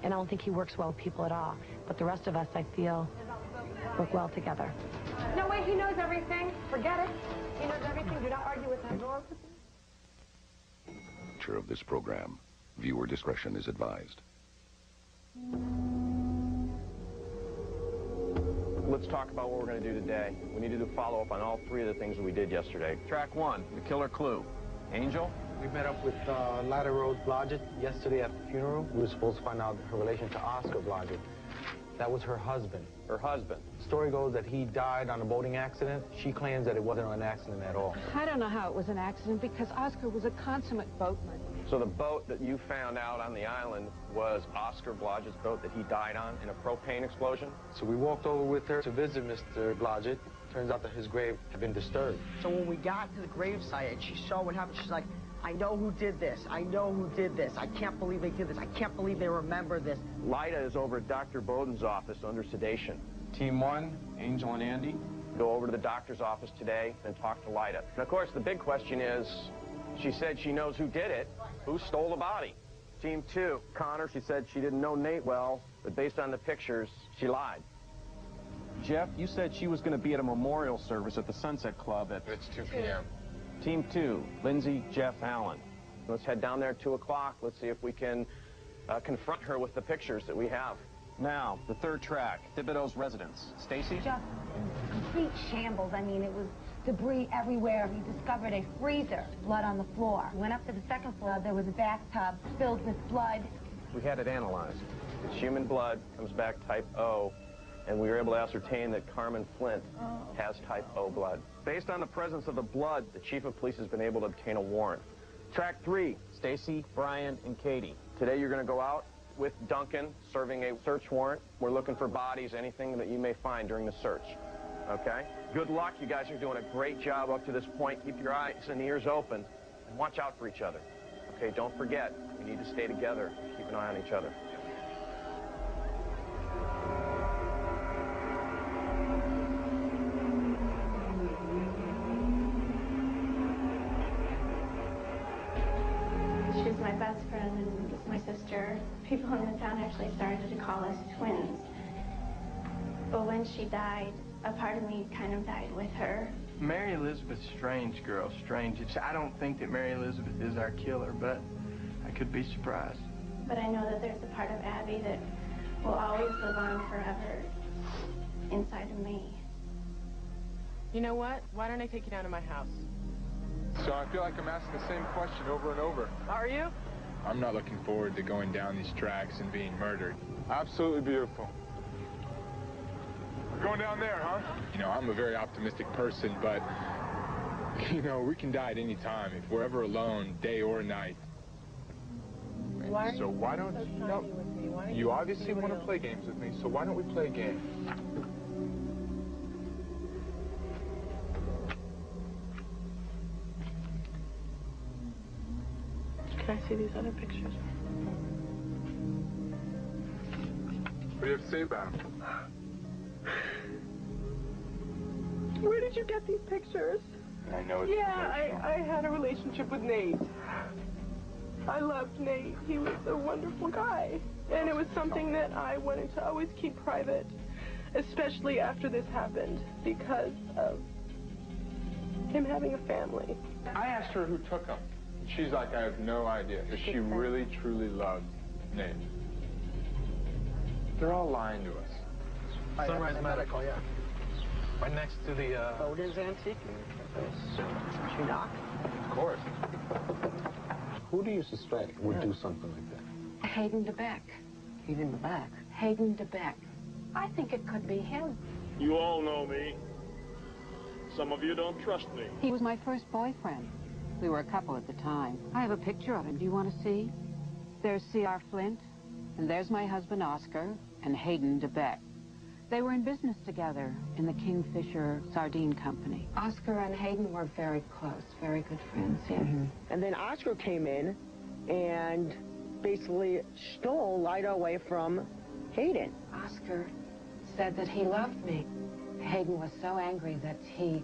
and I don't think he works well with people at all. But the rest of us, I feel, work well together. No way, he knows everything. Forget it. He knows everything. Do not argue with him. Nature of this program. Viewer discretion is advised. Let's talk about what we're going to do today. We need to do follow-up on all three of the things that we did yesterday. Track one, the killer clue. Angel? We met up with Lyda Rose Blodgett yesterday at the funeral. We were supposed to find out her relation to Oscar Blodgett. That was her husband. Her husband. The story goes that he died on a boating accident. She claims that it wasn't an accident at all. I don't know how it was an accident because Oscar was a consummate boatman. So the boat that you found out on the island was Oscar Blodgett's boat that he died on in a propane explosion? So we walked over with her to visit Mr. Blodgett. Turns out that his grave had been disturbed. So when we got to the gravesite and she saw what happened, she's like, I know who did this. I know who did this. I can't believe they did this. I can't believe they remember this. Lyda is over at Dr. Bowden's office under sedation. Team 1, Angel and Andy. Go over to the doctor's office today and talk to Lyda. And of course, the big question is, she said she knows who did it. Who stole the body? Team 2, Connor, she said she didn't know Nate well, but based on the pictures, she lied. Jeff, you said she was going to be at a memorial service at the Sunset Club at... It's 2 p.m. Team 2, Lindsay, Jeff, Allen. Let's head down there at 2 o'clock. Let's see if we can confront her with the pictures that we have. Now, the third track, Thibodeau's residence. Stacy? Just complete shambles. I mean, it was debris everywhere. We discovered a freezer, blood on the floor. Went up to the second floor. There was a bathtub filled with blood. We had it analyzed. It's human blood, comes back type O, and we were able to ascertain that Carmen Flint has type O blood. Based on the presence of the blood, the chief of police has been able to obtain a warrant. Track 3, Stacy, Brian, and Katie. Today you're going to go out with Duncan, serving a search warrant. We're looking for bodies, anything that you may find during the search. Okay? Good luck. You guys are doing a great job up to this point. Keep your eyes and ears open, and watch out for each other. Okay, don't forget, we need to stay together. Keep an eye on each other. She's my best friend and my sister. People in the town actually started to call us twins. But when she died, a part of me kind of died with her. Mary Elizabeth's strange girl, strange. I don't think that Mary Elizabeth is our killer, but I could be surprised. But I know that there's a part of Abby that will always live on forever inside of me. You know what? Why don't I take you down to my house? So I feel like I'm asking the same question over and over. Are you? I'm not looking forward to going down these tracks and being murdered. Absolutely beautiful. We're going down there, huh? You know, I'm a very optimistic person, but, you know, we can die at any time if we're ever alone, day or night. So why don't you... You obviously want to play games with me, so why don't we play a game? Can I see these other pictures? What do you have to say about them? Where did you get these pictures? I know it's I had a relationship with Nate. I loved Nate. He was a wonderful guy. And it was something that I wanted to always keep private, especially after this happened, because of him having a family. I asked her who took them. She's like, I have no idea. But she really, truly loved Nate. They're all lying to us. Sunrise Medical, yeah. Right next to the, Bowden's Antique. She knocked. Of course. Who do you suspect would do something like that? Hayden DeBeck. Hayden DeBeck. Hayden DeBeck. I think it could be him. You all know me. Some of you don't trust me. He was my first boyfriend. We were a couple at the time. I have a picture of him. Do you want to see? There's C.R. Flint, and there's my husband, Oscar, and Hayden DeBeck. They were in business together in the Kingfisher Sardine Company. Oscar and Hayden were very close, very good friends, yes. And then Oscar came in and basically stole Lyda away from Hayden. Oscar said that he loved me. Hayden was so angry that he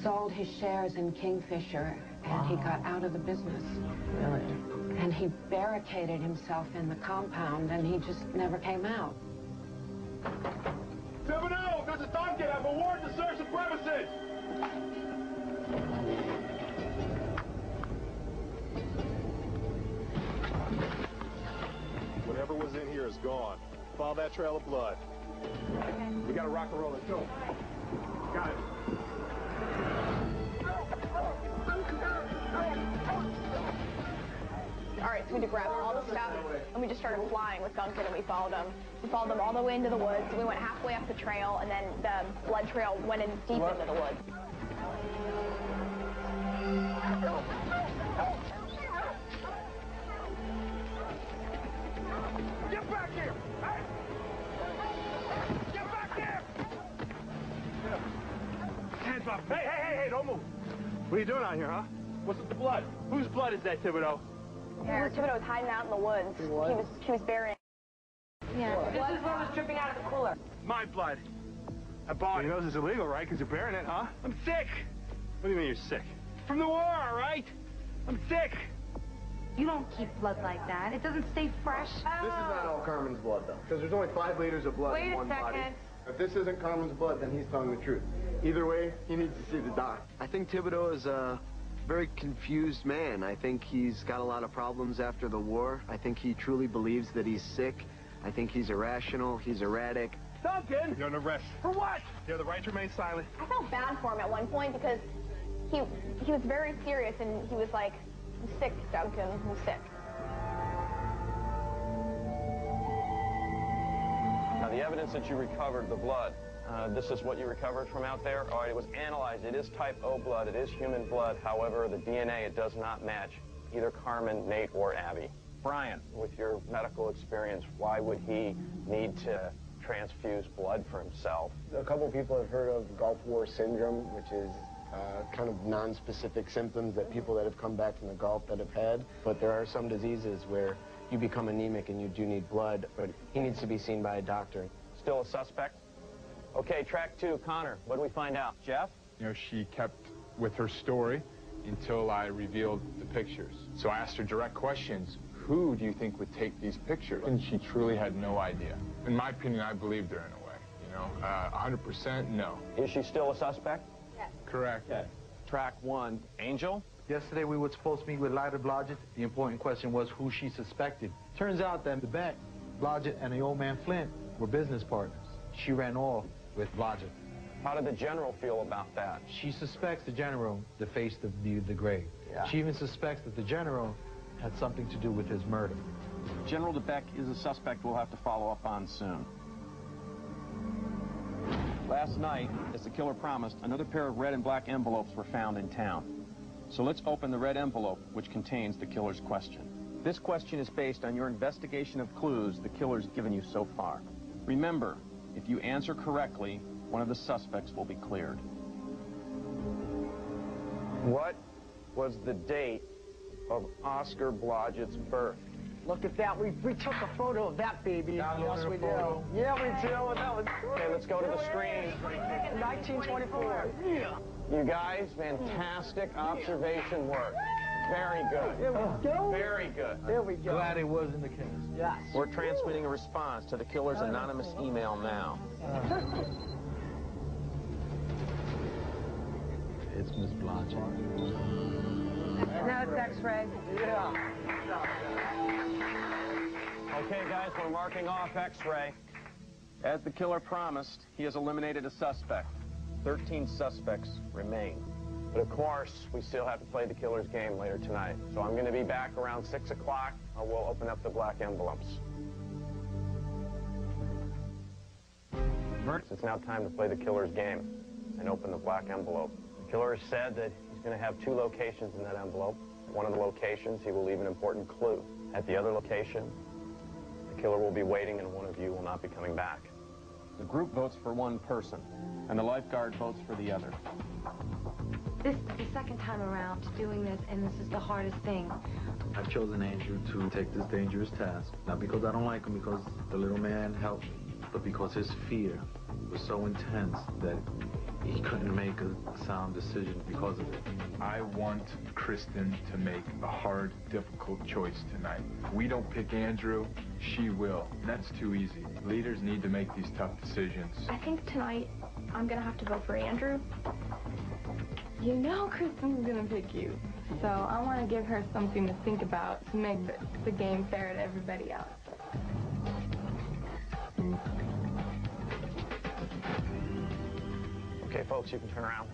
sold his shares in Kingfisher and he got out of the business. Really? And he barricaded himself in the compound, and he just never came out. Thibodeau, this is Duncan. I have a warrant to search the premises. Whatever was in here is gone. Follow that trail of blood. We gotta rock and roll. Let's go. Got it. All right, so we grabbed all the stuff, and we just started flying with Duncan, and we followed them. We followed them all the way into the woods. We went halfway up the trail, and then the blood trail went in deep into the woods. Get back here! Hey! Get back here! Hands up. Hey, don't move. What are you doing out here, huh? What's with the blood? Whose blood is that, Thibodeau? Thibodeau was hiding out in the woods. He was burying. Yeah. This is what was dripping out of the cooler. My blood. I bought it. You know this is illegal, right? Because you're burying it, huh? I'm sick. What do you mean you're sick? From the war, all right? I'm sick. You don't keep blood like that. It doesn't stay fresh. This is not all Carmen's blood, though, because there's only 5 liters of blood in one body. Wait a second. If this isn't Carmen's blood, then he's telling the truth. Either way, he needs to see the doc. I think Thibodeau is a very confused man. I think he's got a lot of problems after the war. I think he truly believes that he's sick. I think he's irrational. He's erratic. Duncan! You're under arrest. For what? You have the right to remain silent. I felt bad for him at one point because he was very serious, and he was like, I'm sick, Duncan. I'm sick. Now, the evidence that you recovered, the blood, this is what you recovered from out there. All right, it was analyzed. It is type O blood. It is human blood. However, the DNA, it does not match either Carmen, Nate, or Abby. Brian, with your medical experience, why would he need to transfuse blood for himself? A couple of people have heard of Gulf War syndrome, which is kind of non-specific symptoms that people that have come back from the Gulf that have had. But there are some diseases where you become anemic and you do need blood, but he needs to be seen by a doctor. Still a suspect? Okay, track 2, Connor. What do we find out? Jeff? You know, she kept with her story until I revealed the pictures. So I asked her direct questions. Who do you think would take these pictures? And she truly had no idea. In my opinion, I believed her in a way. You know, 100% no. Is she still a suspect? Yes. Correct. Okay. Track 1, Angel? Yesterday we were supposed to meet with Lyda Blodgett. The important question was who she suspected. Turns out that DeBeck, Blodgett, and the old man Flint were business partners. She ran off with Blodgett. How did the general feel about that? She suspects the general defaced the grave. Yeah. She even suspects that the general had something to do with his murder. General DeBeck is a suspect we'll have to follow up on soon. Last night, as the killer promised, another pair of red and black envelopes were found in town. So let's open the red envelope, which contains the killer's question. This question is based on your investigation of clues the killer's given you so far. Remember, if you answer correctly, one of the suspects will be cleared. What was the date of Oscar Blodgett's birth? Look at that. We took a photo of that baby. Yes, we do. Yeah, we do. That was Okay, let's go to the screen. 1924. Yeah. You guys, fantastic observation work. Very good. There we go. Very good. There we go. Glad it was in the case. Yes. We're transmitting a response to the killer's anonymous email now. It's Miss Blodgett. Now it's X-ray. Yeah. Okay, guys, we're marking off X-ray. As the killer promised, he has eliminated a suspect. 13 suspects remain. But of course, we still have to play the killer's game later tonight. So I'm going to be back around 6 o'clock. We'll open up the black envelopes. It's now time to play the killer's game and open the black envelope. The killer has said that he's going to have 2 locations in that envelope. At one of the locations, he will leave an important clue. At the other location, the killer will be waiting and one of you will not be coming back. The group votes for one person, and the lifeguard votes for the other. This is the second time around doing this, and this is the hardest thing. I've chosen Andrew to take this dangerous task. Not because I don't like him, because the little man helped me, but because his fear was so intense that he couldn't make a sound decision because of it. I want Kristen to make a hard, difficult choice tonight. If we don't pick Andrew, she will. That's too easy. Leaders need to make these tough decisions. I think tonight I'm gonna have to vote for Andrew. You know Kristen's gonna pick you, so I want to give her something to think about to make the game fair to everybody else. Okay, folks, you can turn around.